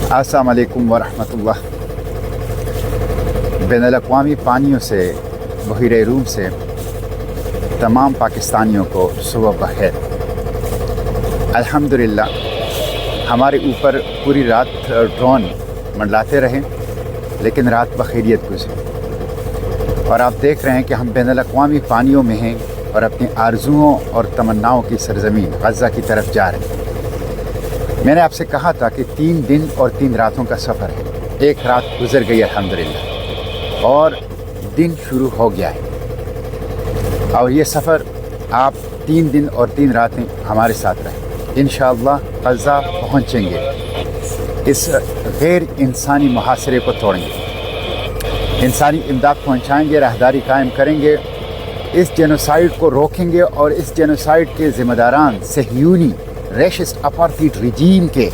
अस्सलाम वालेकुम वरहमतुल्लाह। बैनुल-अक़वामी पानियों से बहीरे रूम से तमाम पाकिस्तानियों को सुबह बखैर। अल्हम्दुलिल्लाह हमारे ऊपर पूरी रात ड्रोन मंडलाते रहे, लेकिन रात बखैरियत गुजरी और आप देख रहे हैं कि हम बैनुल-अक़वामी पानियों में हैं और अपनी आरज़ुओं और तमन्नाओं की सरज़मीन गज़ा की तरफ जा रहे हैं। मैंने आपसे कहा था कि 3 दिन और 3 रातों का सफ़र है। एक रात गुजर गई अल्हम्दुलिल्लाह और दिन शुरू हो गया है और ये सफ़र आप 3 दिन और 3 रातें हमारे साथ रहें। इंशाअल्लाह गज़ा पहुँचेंगे, इस गैर इंसानी मुहासरे को तोड़ेंगे, इंसानी इमदाद पहुँचाएँगे, राहदारी कायम करेंगे, इस जेनोसाइड को रोकेंगे और इस जेनोसाइड के ज़िम्मेदारान सहयूनी रेशिस्ट अपार्थाइड रिजीम के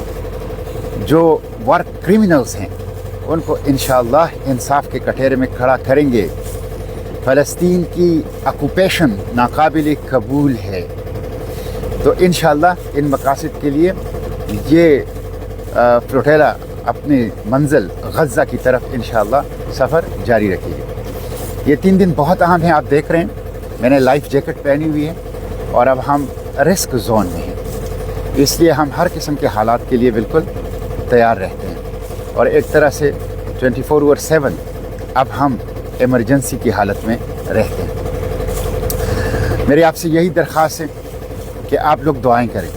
जो वर्क क्रिमिनल्स हैं उनको इंशाअल्लाह इंसाफ के कटहरे में खड़ा करेंगे। फ़लस्तीन की ऑक्यूपेशन नाकाबिल कबूल है, तो इंशाअल्लाह इन मकासद के लिए ये फ्लोटेला अपनी मंजिल गज़ा की तरफ इंशाअल्लाह सफ़र जारी रखेगी। ये 3 दिन बहुत अहम हैं। आप देख रहे हैं मैंने लाइफ जैकेट पहनी हुई है और अब हम रिस्क जोन में हैं, इसलिए हम हर किस्म के हालात के लिए बिल्कुल तैयार रहते हैं और एक तरह से 24/7 अब हम इमरजेंसी की हालत में रहते हैं। मेरी आपसे यही दरख्वास्त है कि आप लोग दुआएं करें।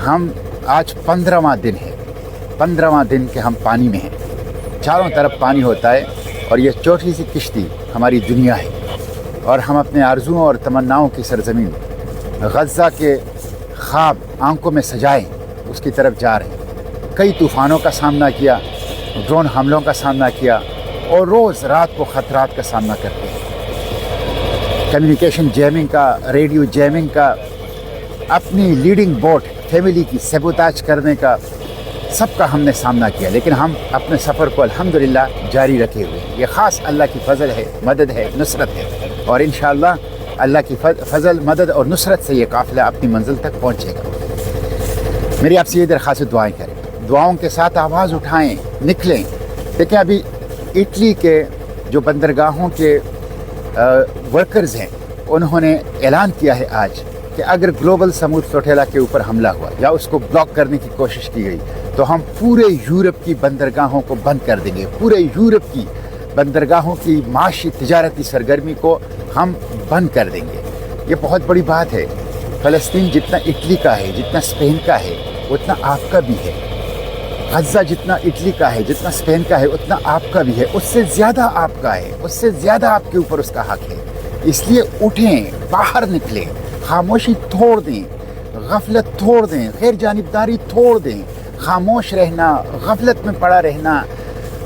हम आज 15वां दिन है, 15वां दिन के हम पानी में हैं, चारों तरफ पानी होता है और ये छोटी सी किश्ती हमारी दुनिया है और हम अपने आरज़ुओं और तमन्नाओं की सरज़मीन गज़ा के ख्वाब आंखों में सजाएं उसकी तरफ जा रहे हैं। कई तूफ़ानों का सामना किया, ड्रोन हमलों का सामना किया और रोज़ रात को ख़तरात का सामना करते हैं। कम्युनिकेशन जैमिंग का, रेडियो जैमिंग का, अपनी लीडिंग बोट फैमिली की सबोताज करने का, सबका हमने सामना किया, लेकिन हम अपने सफ़र को अल्हम्दुलिल्लाह जारी रखे हुए हैं। ये ख़ास अल्लाह की फ़ज़ल है, मदद है, नुसरत है और इंशाअल्लाह अल्लाह की फ़ज़ल, मदद और नुसरत से ये काफ़िला अपनी मंजिल तक पहुँचेगा। मेरी आपसे ये दरख्वास्त, दुआएं करें, दुआओं के साथ आवाज़ उठाएं, निकलें। देखें अभी इटली के जो बंदरगाहों के वर्कर्स हैं उन्होंने ऐलान किया है आज कि अगर ग्लोबल समूद फ्लोटेला के ऊपर हमला हुआ या उसको ब्लॉक करने की कोशिश की गई तो हम पूरे यूरोप की बंदरगाहों को बंद कर देंगे। पूरे यूरोप की बंदरगाहों की माशी तिजारती सरगर्मी को हम बंद कर देंगे। ये बहुत बड़ी बात है। फ़लस्तीन जितना इटली का है, जितना स्पेन का है, उतना आपका भी है। गज़ा जितना इटली का है, जितना स्पेन का है, उतना आपका भी है। उससे ज़्यादा आपका है, उससे ज़्यादा आपके ऊपर उसका हक़ है। इसलिए उठें, बाहर निकलें, खामोशी तोड़ दें, गफलत तोड़ दें, गैर जानिबदारी तोड़ दें। खामोश रहना, गफलत में पड़ा रहना,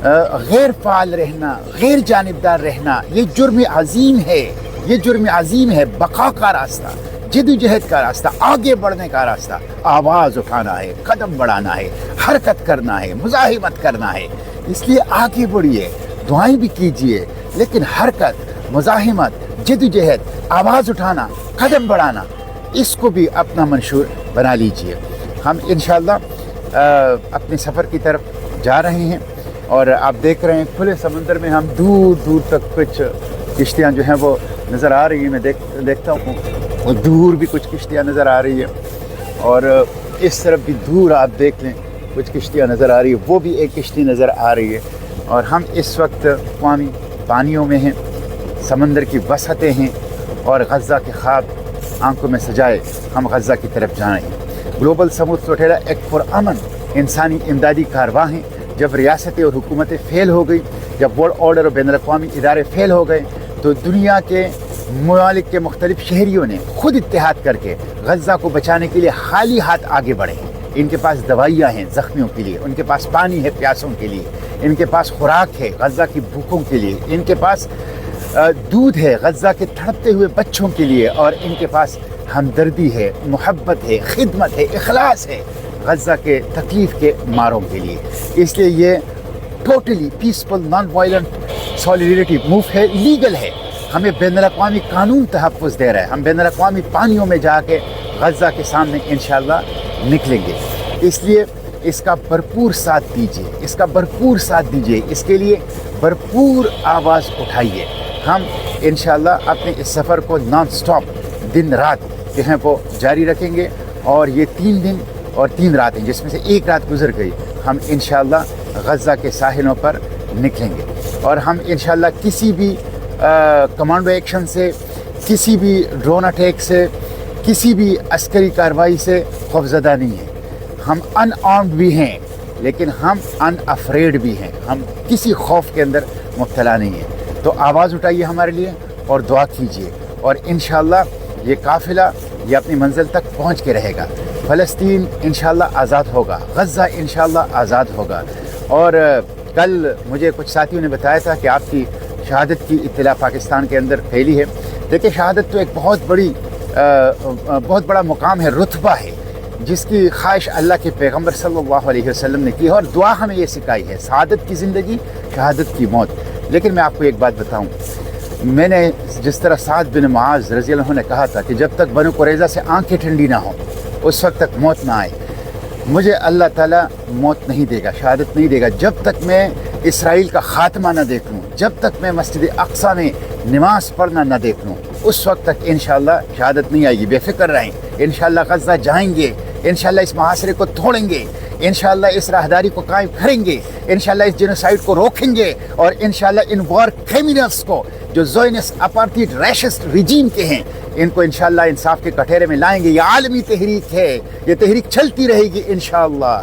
गैर फ़ाल रहना, गैर जानिबदार रहना, ये जुर्म अज़ीम है। ये जुर्म अज़ीम है। बका का रास्ता, जद्दोजहद का रास्ता, आगे बढ़ने का रास्ता, आवाज़ उठाना है, कदम बढ़ाना है, हरकत करना है, मुज़ाहिमत करना है। इसलिए आगे बढ़िए, दुआएं भी कीजिए, लेकिन हरकत, मुज़ाहिमत, जद्दोजहद, आवाज़ उठाना, कदम बढ़ाना, इसको भी अपना मंशूर बना लीजिए। हम इंशाअल्लाह अपने सफ़र की तरफ जा रहे हैं और आप देख रहे हैं खुले समंदर में हम दूर दूर तक कुछ किश्तियाँ जो हैं वो नज़र आ रही हैं। मैं देखता हूँ और दूर भी कुछ किश्तियाँ नज़र आ रही है और इस तरफ भी दूर आप देख लें कुछ किश्तियाँ नज़र आ रही है, वो भी एक किश्ती नज़र आ रही है। और हम इस वक्त अक़वामी पानियों में हैं, समंदर की वसअतें हैं और गज़ा के ख्वाब आंखों में सजाए हम गज़ा की तरफ जा रहे हैं। ग्लोबल समूद फ्लोटेला एक पुरअमन इंसानी इमदादी कारवां है। जब रियासतें और हुकूमतें फ़ेल हो गई, जब वर्ल्ड ऑर्डर और बैनुल-अक़वामी इदारे फ़ेल हो गए, तो दुनिया के ममालिक के मुख्तलिफ शहरियों ने खुद इत्तेहाद करके गज़ा को बचाने के लिए खाली हाथ आगे बढ़े हैं। इनके पास दवाइयाँ हैं ज़ख्मियों के लिए, उनके पास पानी है प्यासों के लिए, इनके पास खुराक है गज़ा की भूखों के लिए, इनके पास दूध है गज़ा के तड़पते हुए बच्चों के लिए और इनके पास हमदर्दी है, मोहब्बत है, खिदमत है, इखलास है गज़ा के तकलीफ़ के मारों के लिए। इसलिए ये totally peaceful non violent solidarity move है, लीगल है। हमें बैनुल-अक़वामी कानून तहफ़्फ़ुज़ दे रहा है। हम बैनुल-अक़वामी पानियों में जाके गज़ा के सामने इंशाअल्लाह निकलेंगे। इसलिए اس کا بھرپور ساتھ دیجیے، اس کا بھرپور ساتھ دیجیے، اس کے لیے بھرپور آواز اٹھائیے۔ ہم انشاءاللہ اپنے اس سفر کو نان سٹاپ دن رات جو ہیں وہ جاری رکھیں گے، اور یہ 3 دن اور 3 راتیں جس میں سے ایک رات گزر گئی، ہم انشاءاللہ غزہ کے ساحلوں پر نکلیں گے، اور ہم انشاءاللہ کسی بھی کمانڈو ایکشن سے، کسی بھی ڈرون اٹیک سے، کسی بھی عسکری کارروائی سے خوفزدہ نہیں ہیں۔ ہم ان آرمڈ بھی ہیں لیکن ہم ان افریڈ بھی ہیں، ہم کسی خوف کے اندر مبتلا نہیں ہیں۔ تو آواز اٹھائیے ہمارے لیے اور دعا کیجیے، اور انشاءاللہ یہ قافلہ یہ اپنی منزل تک پہنچ کے رہے گا۔ فلسطین انشاءاللہ آزاد ہوگا، غزہ انشاءاللہ آزاد ہوگا۔ اور کل مجھے کچھ ساتھیوں نے بتایا تھا کہ آپ کی شہادت کی اطلاع پاکستان کے اندر پھیلی ہے۔ دیکھیں، شہادت تو ایک بہت بڑا مقام ہے، رتبہ ہے، جس کی خواہش اللہ کے پیغمبر صلی اللہ علیہ وسلم نے کی ہے، اور دعا ہمیں یہ سکھائی ہے، سعادت کی زندگی، شہادت کی موت۔ لیکن میں آپ کو ایک بات بتاؤں، میں نے جس طرح سعد بن معاذ رضی اللہ عنہ نے کہا تھا کہ جب تک بنو قریظہ سے آنکھیں ٹھنڈی نہ ہوں اس وقت تک موت نہ آئے، مجھے اللہ تعالیٰ موت نہیں دے گا، شہادت نہیں دے گا جب تک میں اسرائیل کا خاتمہ نہ دیکھ لوں، جب تک میں مسجد اقصیٰ میں نماز پڑھنا نہ دیکھ لوں، اس وقت تک انشاءاللہ شہادت نہیں آئے گی۔ بے فکر رہیں، انشاءاللہ غزہ جائیں گے، انشاءاللہ اس محاصرے کو توڑیں گے، انشاءاللہ اس راہداری کو قائم کریں گے، انشاءاللہ اس جینوسائیڈ کو روکیں گے، اور انشاءاللہ ان وار کرمنلز کو جو زائنسٹ اپارٹھائڈ ریشسٹ ریجیم کے ہیں، ان کو انشاءاللہ انصاف کے کٹہرے میں لائیں گے۔ یہ عالمی تحریک ہے، یہ تحریک چلتی رہے گی انشاءاللہ۔